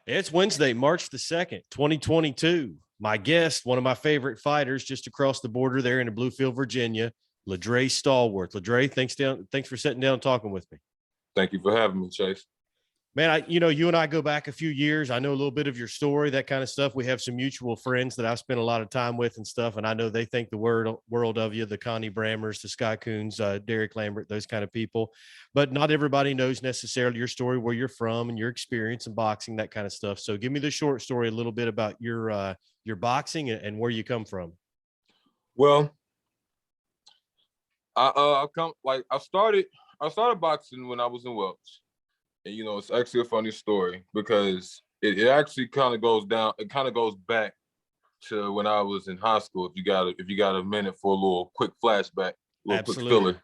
It's Wednesday, March the 2nd, 2022. My guest, one of my favorite fighters just across the border there in Bluefield, Virginia, Ladre Stallworth. Ladre, thanks for sitting down and talking with me. Thank you for having me, Chase. Man, you and I go back a few years. I know a little bit of your story, that kind of stuff. We have some mutual friends that I've spent a lot of time with and stuff, and I know they think the world of you, the Connie Brammers, the Sky Coons, Derek Lambert, those kind of people. But not everybody knows necessarily your story, where you're from and your experience in boxing, that kind of stuff. So give me the short story, a little bit about your boxing and where you come from. Well, I started boxing when I was in Welch. And it's actually a funny story because it actually kind of goes back to when I was in high school. If you got a minute for a little quick flashback, Absolutely.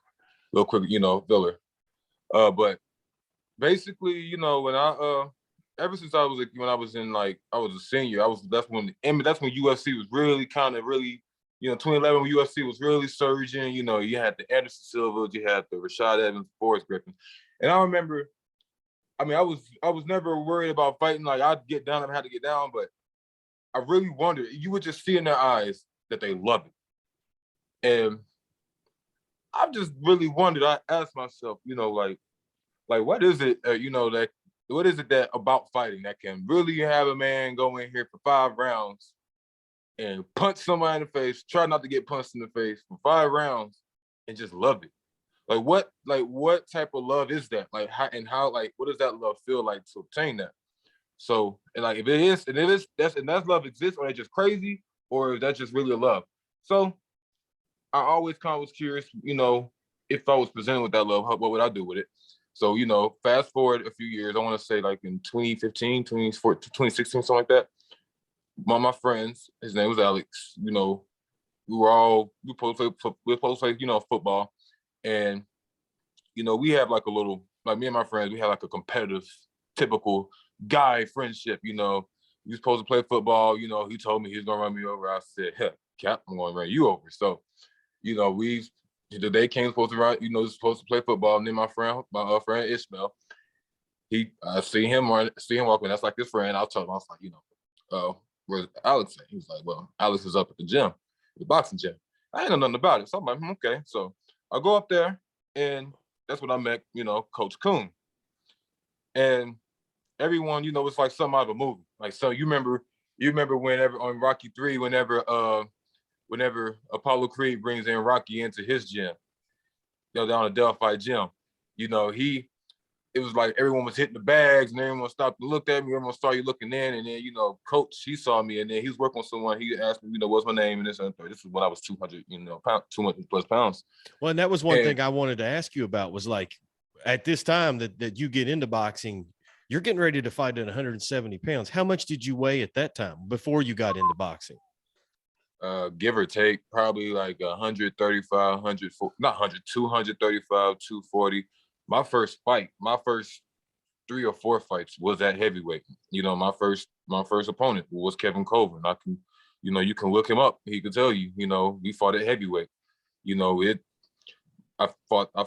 Filler. But basically, when ever since when I was a senior, that's when UFC was really 2011 when UFC was really surging. You had the Anderson Silvas, you had the Rashad Evans, Forrest Griffin, and I remember. I was never worried about fighting. Like I'd get down, I had to get down, but I really wondered. You would just see in their eyes that they love it, and I just really wondered. I asked myself, what is it, what is it that about fighting that can really have a man go in here for 5 rounds and punch somebody in the face, try not to get punched in the face for 5 rounds, and just love it. What type of love is that? What does that love feel like to obtain that? So, and that's love exists, or it's just crazy, or is that just really a love? So I always kind of was curious, if I was presented with that love, what would I do with it? So, fast forward a few years, I want to say like in 2015, 2014, 2016, something like that. One of my friends, his name was Alex, we supposed to play, football. And, we have like me and my friends, we had like a competitive, typical guy friendship, we were supposed to play football, he told me he was going to run me over. I said, "Heck, Cap, I'm going to run you over." So, the day came supposed to run, supposed to play football. And then my friend Ishmael, I see him walking. That's like his friend. I told him, I was like, where's Alex at? He was like, well, Alex is up at the gym, the boxing gym. I ain't know nothing about it. So I'm like, okay. So I go up there, and that's when I met, Coach Coon. And everyone, it's like something out of a movie. Like, so you remember whenever on Rocky 3, whenever Apollo Creed brings in Rocky into his gym, down at Delphi gym, it was like everyone was hitting the bags, and everyone stopped and looked at me. Everyone started looking in, and then Coach, he saw me, and then he was working with someone. He asked me, what's my name, and this and that. This is when I was 200, 200 plus pounds. Well, and that was one thing I wanted to ask you about was like at this time that you get into boxing, you're getting ready to fight at 170 pounds. How much did you weigh at that time before you got into boxing? Give or take, probably like 135, 235, 240. My first 3 or 4 fights was at heavyweight. My first opponent was Kevin Colvin. You can look him up. He could tell you, we fought at heavyweight. I fought a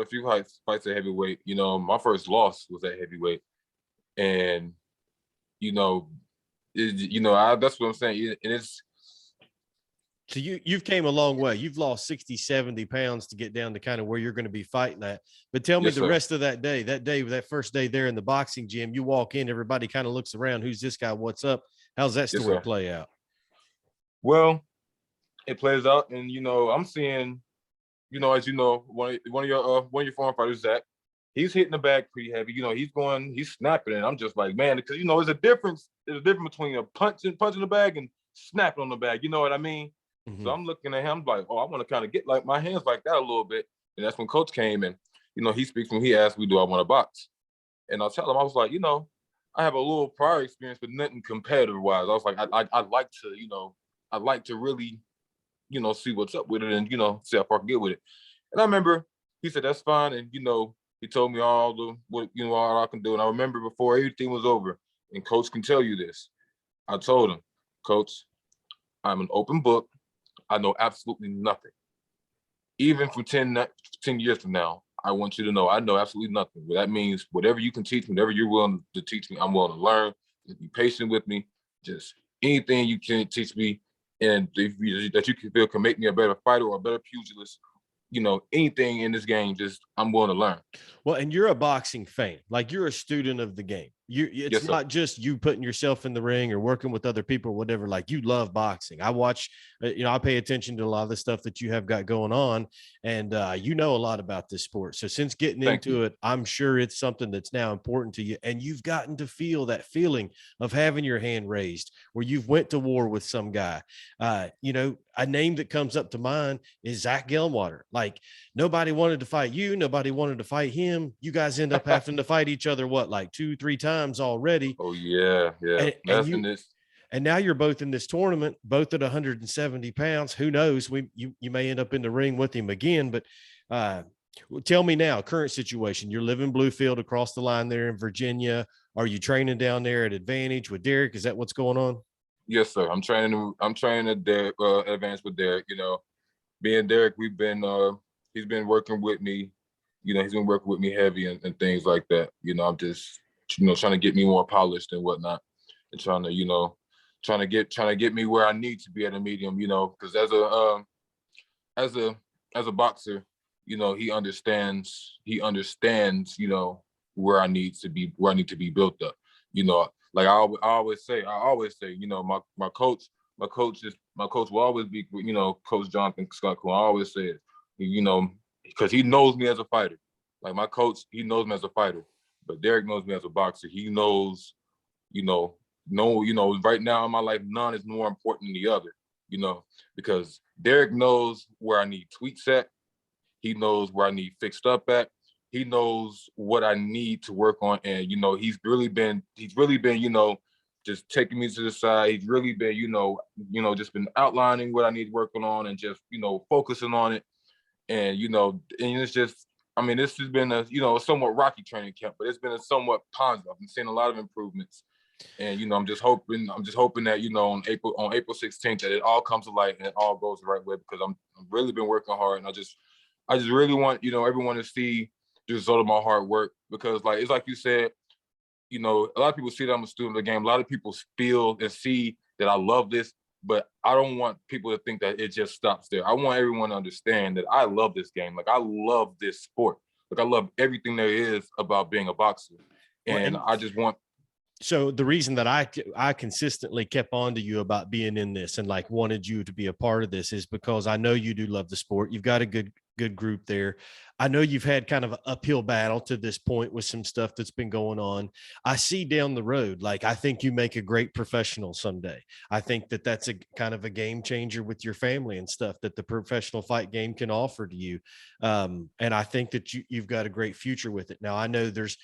few fights at heavyweight. My first loss was at heavyweight. And, that's what I'm saying. And it's, so you've came a long way. You've lost 60, 70 pounds to get down to kind of where you're going to be fighting at. But tell me yes, the sir. rest of that first day there in the boxing gym, you walk in, everybody kind of looks around. Who's this guy? What's up? How's that story Yes, play out? Well, it plays out, and I'm seeing, as one of your foreign fighters, Zach, he's hitting the bag pretty heavy. He's snapping, and I'm just like, man, because there's a difference. There's a difference between a punching the bag and snapping on the bag. You know what I mean? Mm-hmm. So I'm looking at him like, oh, I want to kind of get like my hands like that a little bit. And that's when Coach came, and he speaks to me. He asked me, do I want to box? And I'll tell him, I was like, I have a little prior experience, but nothing competitive wise. I was like, I'd like to really, see what's up with it, and see how far I can get with it. And I remember he said, that's fine. And he told me all I can do. And I remember before everything was over, and Coach can tell you this, I told him, Coach, I'm an open book. I know absolutely nothing. Even from 10 years from now, I want you to know I know absolutely nothing. Well, that means whatever you can teach me, whatever you're willing to teach me, I'm willing to learn. Just be patient with me. Just anything you can teach me, and that you can feel can make me a better fighter or a better pugilist. Anything in this game, just I'm willing to learn. Well, and you're a boxing fan, like you're a student of the game. It's Yes, sir. not just you putting yourself in the ring or working with other people or whatever. Like you love boxing. I watch, I pay attention to a lot of the stuff that you have got going on, and you know a lot about this sport. So since getting Thank into you. it, I'm sure it's something that's now important to you, and you've gotten to feel that feeling of having your hand raised, where you've went to war with some guy. A name that comes up to mind is Zach Gelmwater. Like nobody wanted to fight you, nobody wanted to fight him. You guys end up having to fight each other, what, like 2-3 times already? Oh yeah, yeah. And That's in you this. and now you're both in this tournament, both at 170 pounds. Who knows? You may end up in the ring with him again. But tell me now, current situation. You're living Bluefield across the line there in Virginia. Are you training down there at Advantage with Derek? Is that what's going on? Yes, sir. I'm training at Derek, advance with Derek. Being Derek, he's been working with me. He's been working with me heavy and things like that. I'm just, trying to get me more polished and whatnot, and trying to get me where I need to be at a medium. Because as a boxer, he understands. Where I need to be built up. Like I always say, my coach will always be, Coach Jonathan Scott, who I always say, because he knows me as a fighter. Like my coach, he knows me as a fighter, but Derek knows me as a boxer. He knows, right now in my life, none is more important than the other, because Derek knows where I need tweaks at. He knows where I need fixed up at. He knows what I need to work on. And, he's really been, just taking me to the side. He's really been, just been outlining what I need working on and just, focusing on it. And, and it's just, this has been a somewhat rocky training camp, but it's been a somewhat positive. I've been seeing a lot of improvements. And, I'm just hoping that, on April 16th, that it all comes to light and it all goes the right way, because I've really been working hard. And I just really want, everyone to see the result of my hard work, because it's like you said, a lot of people see that I'm a student of the game. A lot of people feel and see that I love this, but I don't want people to think that it just stops there. I want everyone to understand that I love this game. Like I love this sport. Like I love everything there is about being a boxer. And I just want. So the reason that I consistently kept on to you about being in this and like wanted you to be a part of this is because I know you do love the sport. You've got a good group there. I know you've had kind of an uphill battle to this point with some stuff that's been going on. I see down the road, like I think you make a great professional someday. I think that that's a kind of a game changer with your family and stuff that the professional fight game can offer to you. And I think that you've got a great future with it. Now I know there's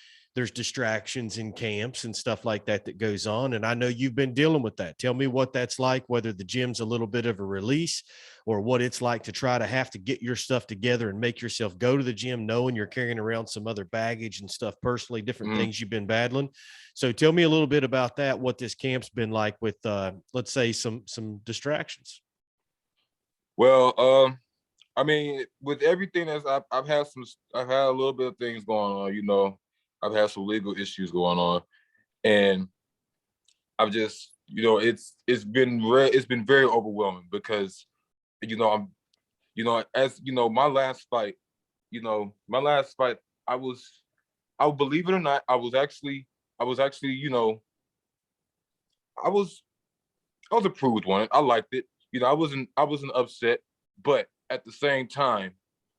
distractions in camps and stuff like that that goes on. And I know you've been dealing with that. Tell me what that's like, whether the gym's a little bit of a release or what it's like to try to have to get your stuff together and make yourself go to the gym knowing you're carrying around some other baggage and stuff personally, different things you've been battling. So tell me a little bit about that, what this camp's been like with, let's say some distractions. Well, with everything I've had a little bit of things going on, I've had some legal issues going on, and I've just, it's been very overwhelming because, my last fight, I believe it or not, I was actually, I was approved one. I liked it. I wasn't upset, but at the same time,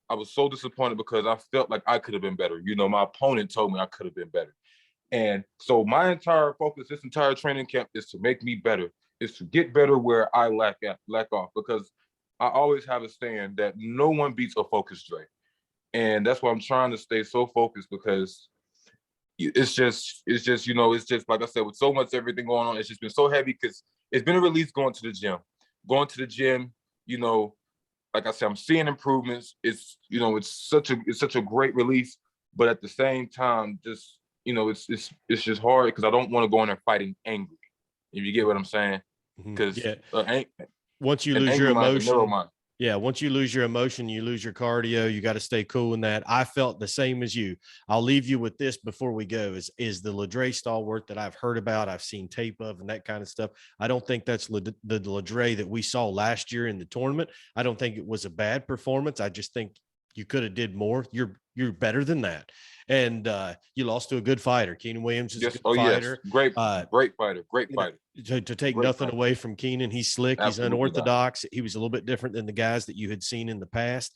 I was so disappointed because I felt like I could have been better. My opponent told me I could have been better. And so my entire focus, this entire training camp, is to make me better, is to get better where I lack off, because I always have a saying that no one beats a focused Dre. And that's why I'm trying to stay so focused, because it's just like I said, with so much everything going on, it's just been so heavy because it's been a release going to the gym, like I said, I'm seeing improvements. It's such a great release, but at the same time, just it's just hard because I don't want to go in there fighting angry. If you get what I'm saying, because once you lose your mind is a narrow emotion, mind. Yeah, once you lose your emotion, you lose your cardio. You got to stay cool in that. I felt the same as you. I'll leave you with this before we go: is the Ladre Stallworth that I've heard about, I've seen tape of, and that kind of stuff. I don't think that's the Ladre that we saw last year in the tournament. I don't think it was a bad performance. I just think you could have did more. You're better than that, and you lost to a good fighter. Keenan Williams is a Yes. good Oh yes. fighter. Great. Uh, Great fighter. Great you know, fighter. to take Great nothing fighter. away from Keenan, he's slick, he's Absolutely not. unorthodox. He was a little bit different than the guys that you had seen in the past.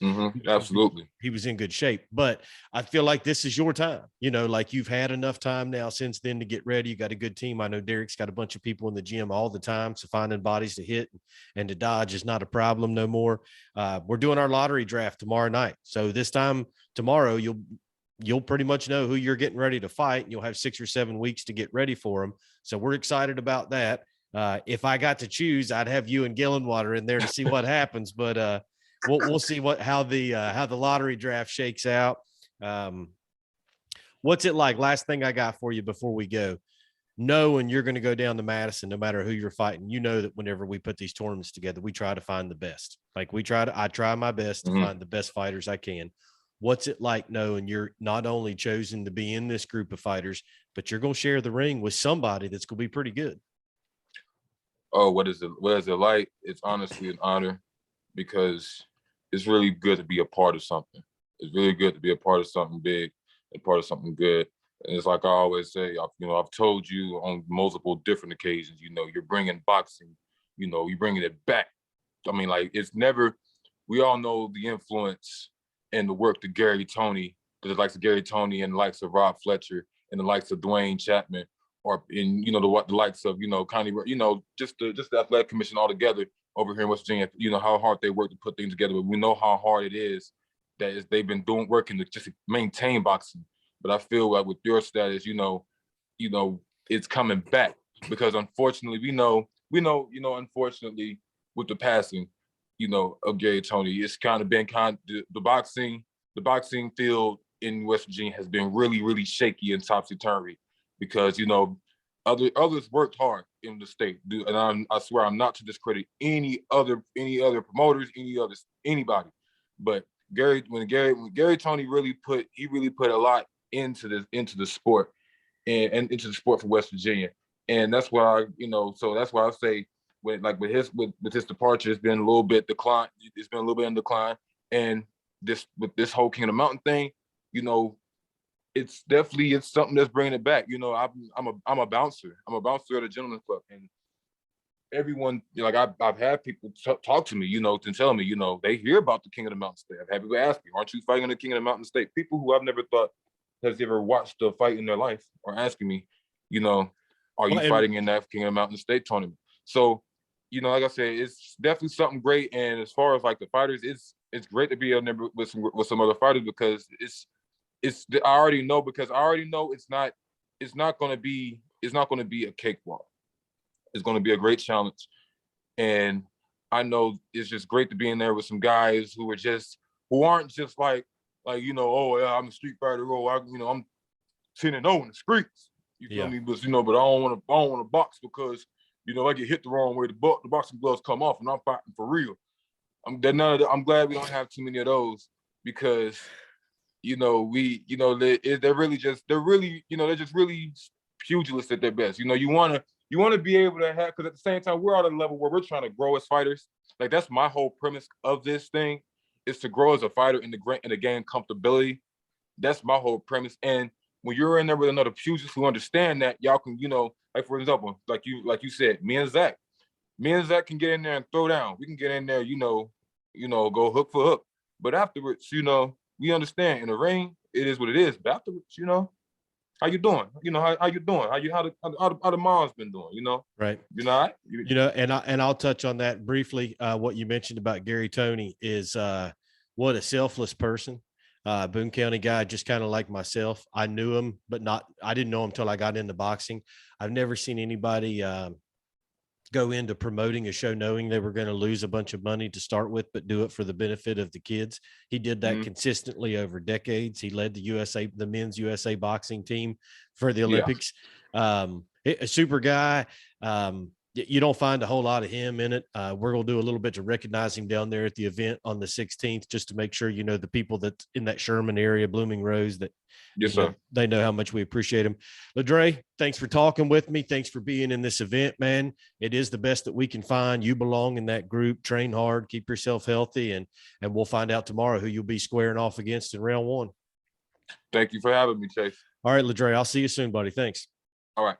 Absolutely. He was in good shape, but I feel like this is your time. Like you've had enough time now since then to get ready. You got a good team. I know Derek's got a bunch of people in the gym all the time, so finding bodies to hit and to dodge is not a problem no more. We're doing our lottery draft tomorrow night, so this time tomorrow you'll pretty much know who you're getting ready to fight, and you'll have 6 or 7 weeks to get ready for them. So we're excited about that. If I got to choose, I'd have you and Gillenwater in there to see what happens, but we'll see how the lottery draft shakes out. What's it like? Last thing I got for you before we go. Knowing you're going to go down to Madison, no matter who you're fighting, that whenever we put these tournaments together, we try to find the best. Like I try my best to find the best fighters I can. What's it like knowing you're not only chosen to be in this group of fighters, but you're going to share the ring with somebody that's going to be pretty good? Oh, what is it like? It's honestly an honor, because it's really good to be a part of something. It's really good to be a part of something big and part of something good. And it's like I always say, I've told you on multiple different occasions, you're bringing boxing, you're bringing it back. I mean, like, it's never, we all know the influence and the work that the likes of Gary Toney and the likes of Rob Fletcher and the likes of Dwayne Chapman, or in, the likes of, Connie, just the athletic commission altogether over here in West Virginia, how hard they work to put things together. But we know how hard it is they've been working to just maintain boxing. But I feel like with your status, it's coming back, because unfortunately, unfortunately, with the passing, of Gary Toney, it's kind of been the boxing field in West Virginia has been really, really shaky and topsy-turvy, because, others worked hard in the state. And I swear I'm not to discredit any other promoters, anybody. But when Gary Toney really put a lot into the sport and into the sport for West Virginia. And that's why so that's why I say with his departure, it's been a little bit decline. It's been a little bit in decline. And with this whole King of the Mountain thing, it's something that's bringing it back. I'm a bouncer. I'm a bouncer at a gentleman's club, and everyone, I've had people talk to me, and tell me, they hear about the King of the Mountain State. I've had people ask me, "Aren't you fighting the King of the Mountain State?" People who I've never thought has ever watched a fight in their life are asking me, "Are you fighting in that King of the Mountain State tournament?" So, like I said, it's definitely something great. And as far as like the fighters, it's great to be in there with some other fighters, because I already know it's not going to be a cakewalk. It's going to be a great challenge. And I know it's just great to be in there with some guys who aren't just like, oh yeah, I'm a street fighter, I'm 10-0 in the streets. You feel me? But but I don't want to box, because I get hit the wrong way, the boxing gloves come off and I'm fighting for real. I'm glad we don't have too many of those, because they're just really pugilists at their best. You want to be able to have, because at the same time, we're at a level where we're trying to grow as fighters. Like, that's my whole premise of this thing, is to grow as a fighter in the game comfortability. That's my whole premise. And when you're in there with another pugilist who understand that, y'all can, like, for example, like you said, me and Zach can get in there and throw down. We can get in there, go hook for hook. But afterwards, we understand in the ring, it is what it is. But afterwards, how you doing? How you doing? How the mom's been doing? Right. And I'll touch on that briefly. What you mentioned about Gary Toney is what a selfless person. Boone County guy, just kind of like myself. I knew him, but I didn't know him until I got into boxing. I've never seen anybody go into promoting a show knowing they were going to lose a bunch of money to start with, but do it for the benefit of the kids. He did that consistently over decades. He led the men's USA boxing team for the Olympics. A super guy. you don't find a whole lot of him in it. We're going to do a little bit to recognize him down there at the event on the 16th, just to make sure, you know, the people that in that Sherman area, Blooming Rose, that, Yes, you know, sir. they know how much we appreciate him. Ladre, thanks for talking with me. Thanks for being in this event, man. It is the best that we can find. You belong in that group. Train hard, keep yourself healthy, and we'll find out tomorrow who you'll be squaring off against in round one. Thank you for having me, Chase. All right, Ladre, I'll see you soon, buddy. Thanks. All right.